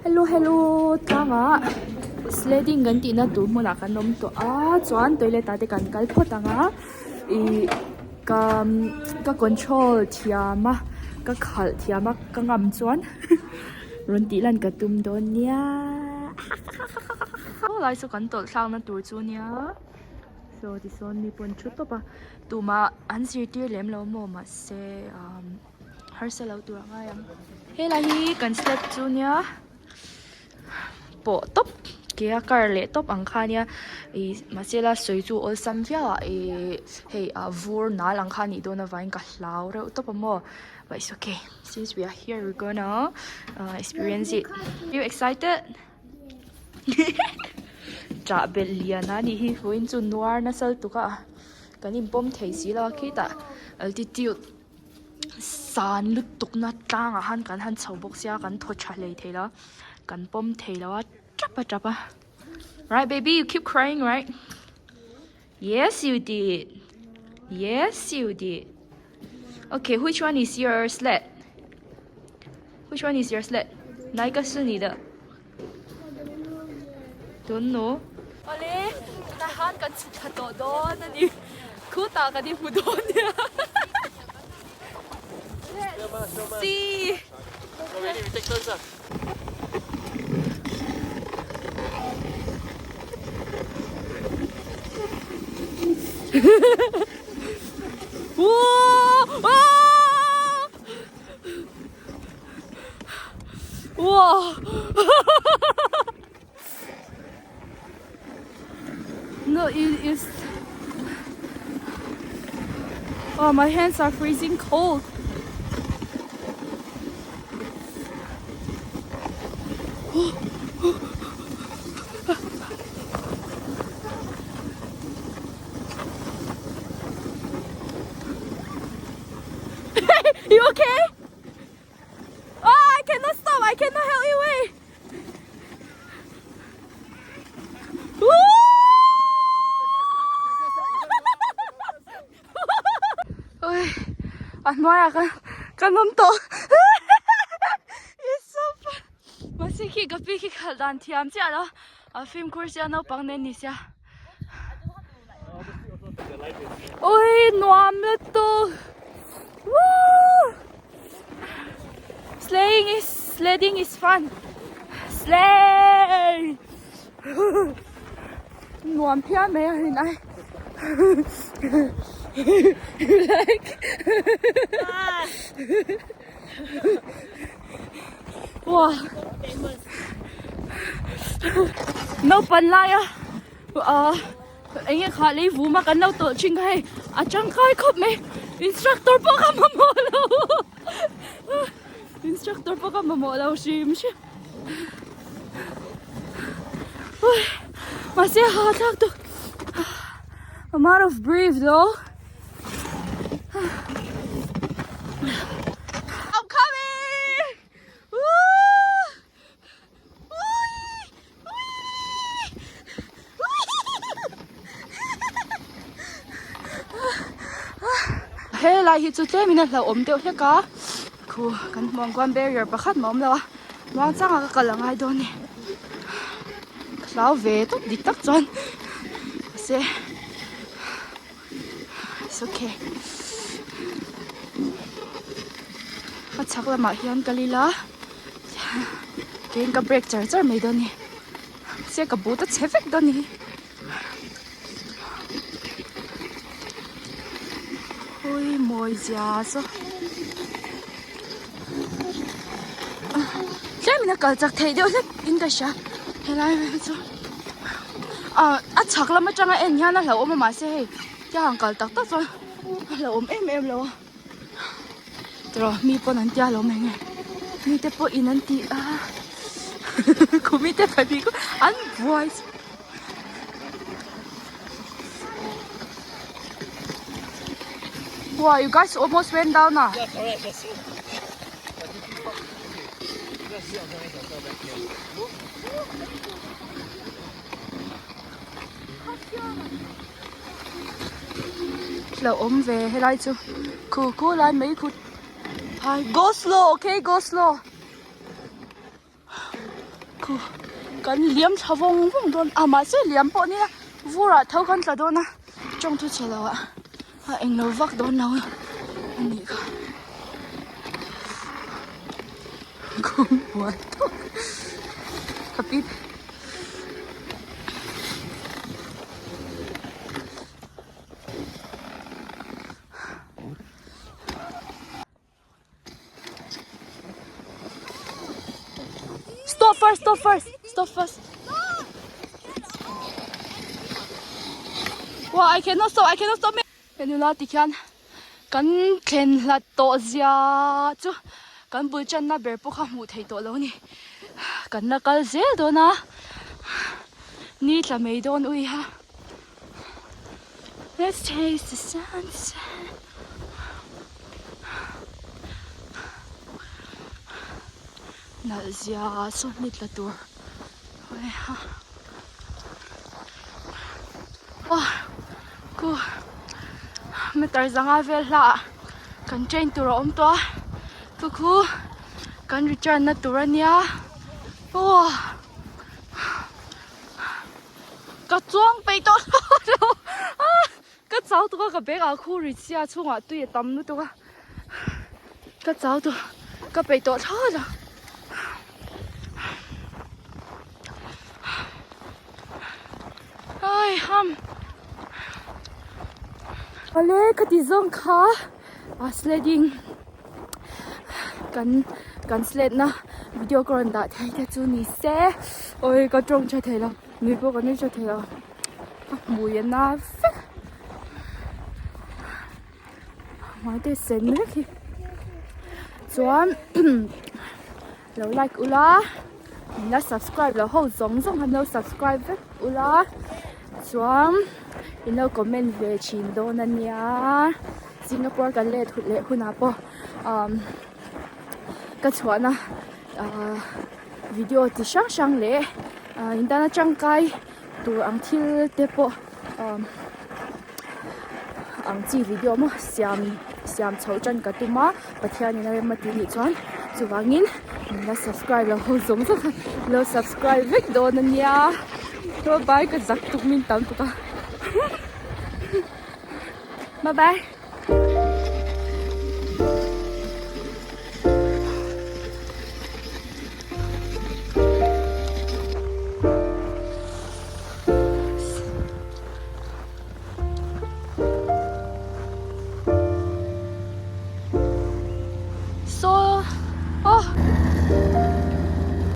Hello, hello, tanga. Sledding kan ti na tu mula kan nom to chuan toilet ate kan kal photanga I ka control thiama ka khal thiama ka ngam chuan ron ti lan ka tum don nia lai so kan tol thlang na tur chu nia so this one mi pon chu to pa tu ma an sir tir lem lo mo ma se har se lo tur nga yang he la hi kan sled chu nia po top kia kar le top ang khania I masela soi chu ol sam via hey vur na lang khani do na vain ka hlau re top mo but it's okay since we are here we're gonna experience it. You excited? Cha beliana ni hi huin chu nuar na sal tuka kanin bom thei si la khita altitude san lut tuk na tang a han kan han chhobok sia kan tho tha lei thela kan pom thei lawa chapa right baby you keep crying right yes you did okay which one is your sled哪一个是你的 don't know ole na han kan chha to do na ni khu ta ka di pu do nia see ready we take turns up Whoa! Whoa! No, it is. Oh, my hands are freezing cold. You okay? Oh, I cannot stop. I cannot help you away. Ôi, anh nói à con nôm tổ. It's so fun. Mà sẽ khi gặp khi khẩn đàn thiam chứ đó. Ở phim course nó bằng nên đi xa. Ôi, noam nữa to. Woo! Sledding is fun. Slay! Noam pia mẹ hình ai. You like? Wow. No pan lai à. Anh ấy khá lấy vũ mà cần đâu tổ chuyên hay. Chẳng khai khóc mẹ. Instructor po ka mamolaw. Instructor po ka mamolaw sim siya. Masih hatak to. I'm out of breath though. I'm coming! Hey lai hi chu tle mina la om deuh hleka khu kan mong kwan barrier pakhat mom lawa mong changa ka kalangai do ni klau ve to dik tak chon se it's okay ka chakla ma hian kalila ken ka break char mai do ni se ka buta chefek do ni ôi mồi già sao cái mình cần chặt thấy đâu hết in cái sao hay là sao chắc là mấy trang em nha nó là ôm mà xe cái hàng cần tắt tắt rồi là ôm em rồi rồi mi po nan tia lo menge mi te po in an ti ku mi te phải bị an voice. Wow, you guys almost went down now. yeah correct that's it Là ôm về hay lại chứ cô lại mấy cô go slow okay go slow khu kan liam thawong vung don ama se liam po ni na vura thau kan tla don na trong thu chelawa a englo vak don na ani ka kum wa to kapit Stop first. Wow, I cannot stop me. Penula tikyan. Kan khen la to zia chu. Kan bul chan na ber po kha mu thei to lo ni. Kan na kal zel do na. Ni tla mei don ui ha. Let's taste the sunset. Nal zia so nit la tur. Oi ha. Wow, cool. Me tar zanga vel la. Kan train tur om to. Ku kan return na tur ania. Wow. Ka chuang pe to. Ka chau to ka be ga khu ri sia chunga tu ye tam nu to ka. Ka chau to ka pe to tha la. Ai ham. Ale khati zong kha sledding kan sled na video ko ran da thai ta chu ni se oi ka trong cha thai la mi po ka ni cha thai la mu ya na ma te sen me ki chuan lo like ula na subscribe lo ho zong han lo subscribe ula chuan ino comment ve chin do na nia Singapore kan le thut le huna po ka chuana video ti sang le indana changkai tu ang thil te po ang chi video mo siam chho chan ka tuma pathian ina re mati ni chuan chuwangin na subscribe lo ho zong lo subscribe vek do na nia to bye ka zak tuk min tam tu ka bye bye